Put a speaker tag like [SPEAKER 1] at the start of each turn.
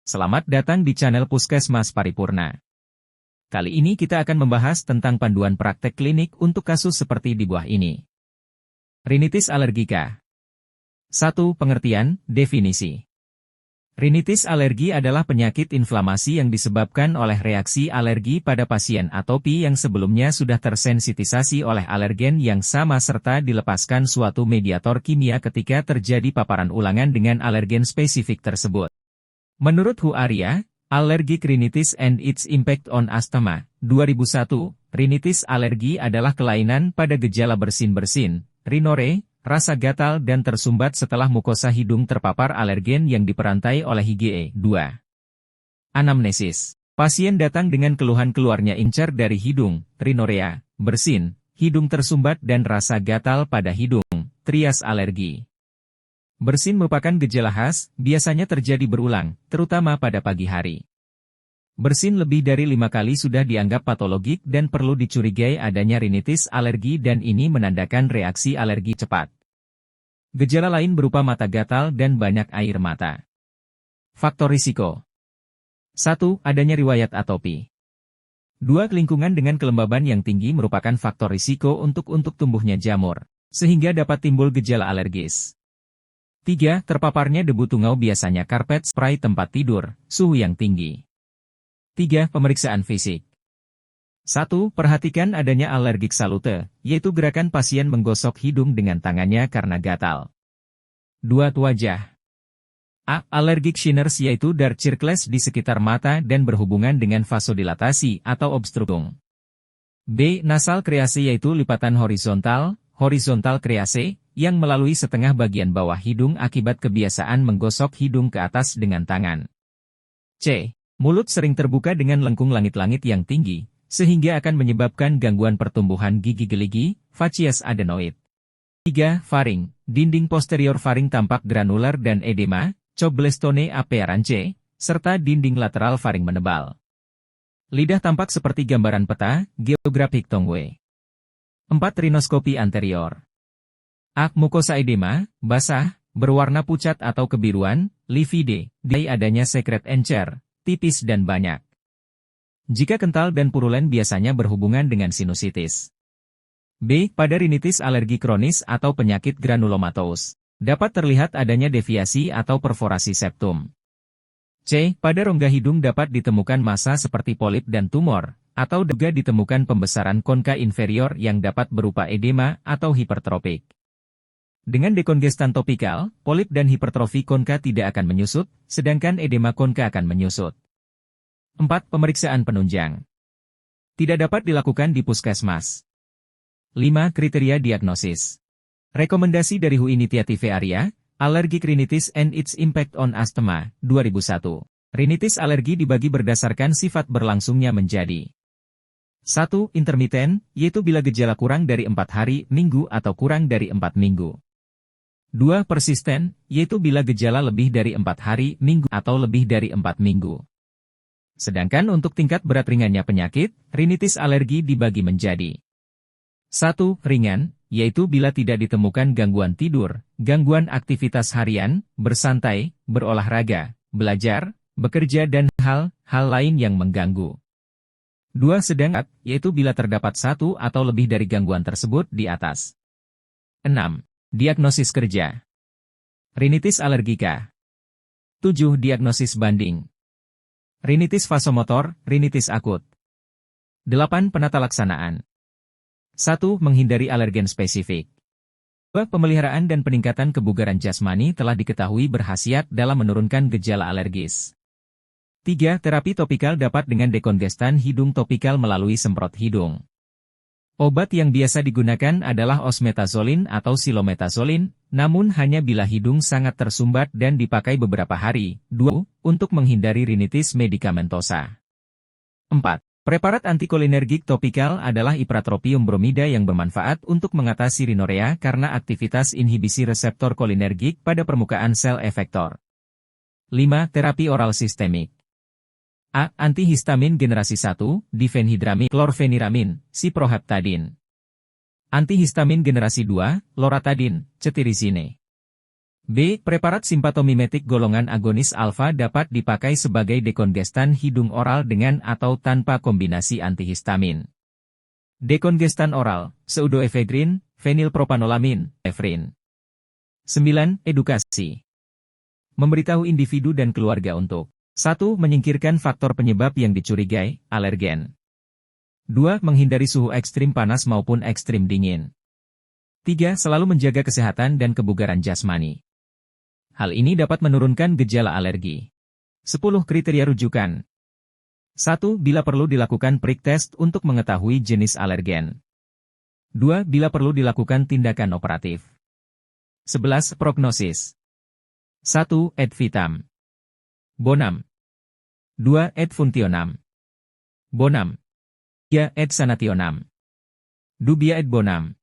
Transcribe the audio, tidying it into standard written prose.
[SPEAKER 1] Selamat datang di channel Puskesmas Paripurna. Kali ini kita akan membahas tentang panduan praktek klinik untuk kasus seperti di buah ini. Rinitis alergika. 1. Pengertian, definisi. Rinitis alergi adalah penyakit inflamasi yang disebabkan oleh reaksi alergi pada pasien atopi yang sebelumnya sudah tersensitisasi oleh alergen yang sama serta dilepaskan suatu mediator kimia ketika terjadi paparan ulangan dengan alergen spesifik tersebut. Menurut Hu Arya, Allergic Rhinitis and its Impact on Asthma, 2001, rinitis alergi adalah kelainan pada gejala bersin-bersin, rhinore, rasa gatal dan tersumbat setelah mukosa hidung terpapar alergen yang diperantai oleh IgE. 2. Anamnesis. Pasien datang dengan keluhan keluarnya incer dari hidung, rhinorea, bersin, hidung tersumbat dan rasa gatal pada hidung, trias alergi. Bersin merupakan gejala khas, biasanya terjadi berulang, terutama pada pagi hari. Bersin lebih dari 5 kali sudah dianggap patologik dan perlu dicurigai adanya rinitis alergi dan ini menandakan reaksi alergi cepat. Gejala lain berupa mata gatal dan banyak air mata. Faktor risiko. 1. Adanya riwayat atopi. 2. Lingkungan dengan kelembaban yang tinggi merupakan faktor risiko untuk tumbuhnya jamur, sehingga dapat timbul gejala alergis. 3. Terpaparnya debu tungau biasanya karpet spray tempat tidur, suhu yang tinggi. 3. Pemeriksaan fisik. 1. Perhatikan adanya alergik salute, yaitu gerakan pasien menggosok hidung dengan tangannya karena gatal. 2. Wajah. A. Allergic shiners yaitu dark circles di sekitar mata dan berhubungan dengan vasodilatasi atau obstruktum. B. Nasal krease yaitu lipatan horizontal krease, yang melalui setengah bagian bawah hidung akibat kebiasaan menggosok hidung ke atas dengan tangan. C. Mulut sering terbuka dengan lengkung langit-langit yang tinggi, sehingga akan menyebabkan gangguan pertumbuhan gigi geligi, facies adenoid. 3. Faring. Dinding posterior faring tampak granular dan edema, Choblestone apearance, serta dinding lateral faring menebal. Lidah tampak seperti gambaran peta, geographic tongue. 4. Rinoskopi anterior. A. Mukosa edema, basah, berwarna pucat atau kebiruan, livide, di adanya sekret encer, tipis dan banyak. Jika kental dan purulen biasanya berhubungan dengan sinusitis. B. Pada rinitis alergi kronis atau penyakit granulomatous, dapat terlihat adanya deviasi atau perforasi septum. C. Pada rongga hidung dapat ditemukan massa seperti polip dan tumor, atau juga ditemukan pembesaran konka inferior yang dapat berupa edema atau hipertropik. Dengan dekongestan topikal, polip dan hipertrofi konka tidak akan menyusut, sedangkan edema konka akan menyusut. 4. Pemeriksaan penunjang. Tidak dapat dilakukan di puskesmas. 5. Kriteria diagnosis. Rekomendasi dari Hu Initiative Area, Allergic Rhinitis and its Impact on Asthma, 2001. Rinitis alergi dibagi berdasarkan sifat berlangsungnya menjadi 1. Intermiten, yaitu bila gejala kurang dari 4 hari, minggu atau kurang dari 4 minggu. 2. Persisten, yaitu bila gejala lebih dari 4 hari, minggu atau lebih dari 4 minggu. Sedangkan untuk tingkat berat ringannya penyakit, rinitis alergi dibagi menjadi 1. Ringan, yaitu bila tidak ditemukan gangguan tidur, gangguan aktivitas harian, bersantai, berolahraga, belajar, bekerja dan hal-hal lain yang mengganggu. 2. Sedang, yaitu bila terdapat satu atau lebih dari gangguan tersebut di atas. 6. Diagnosis kerja. Rinitis alergika. 7. Diagnosis banding. Rinitis vasomotor, rinitis akut. 8. Penata laksanaan. 1. Menghindari alergen spesifik. 2. Pemeliharaan dan peningkatan kebugaran jasmani telah diketahui berkhasiat dalam menurunkan gejala alergis. 3. Terapi topikal dapat dengan dekongestan hidung topikal melalui semprot hidung. Obat yang biasa digunakan adalah osmetazolin atau silometasolin, namun hanya bila hidung sangat tersumbat dan dipakai beberapa hari. 2. Untuk menghindari rinitis medikamentosa. 4. Preparat antikolinergik topikal adalah ipratropium bromida yang bermanfaat untuk mengatasi rhinorea karena aktivitas inhibisi reseptor kolinergik pada permukaan sel efektor. 5. Terapi oral sistemik. A. Antihistamin generasi 1, difenhidramin, klorfeniramin, ciproheptadin. Antihistamin generasi 2, loratadin, cetirizine. B. Preparat simpatomimetik golongan agonis alfa dapat dipakai sebagai dekongestan hidung oral dengan atau tanpa kombinasi antihistamin. Dekongestan oral, pseudoephedrine, fenilpropanolamin, efrin. 9. Edukasi. Memberitahu individu dan keluarga untuk 1. Menyingkirkan faktor penyebab yang dicurigai, alergen. 2. Menghindari suhu ekstrim panas maupun ekstrim dingin. 3. Selalu menjaga kesehatan dan kebugaran jasmani. Hal ini dapat menurunkan gejala alergi. 10 kriteria rujukan. 1. Bila perlu dilakukan prick test untuk mengetahui jenis alergen. 2. Bila perlu dilakukan tindakan operatif. 11. Prognosis. 1. Et vitam. Bonam. 2. Et funtionam. Bonam. 3. Et sanationam. Dubia et bonam.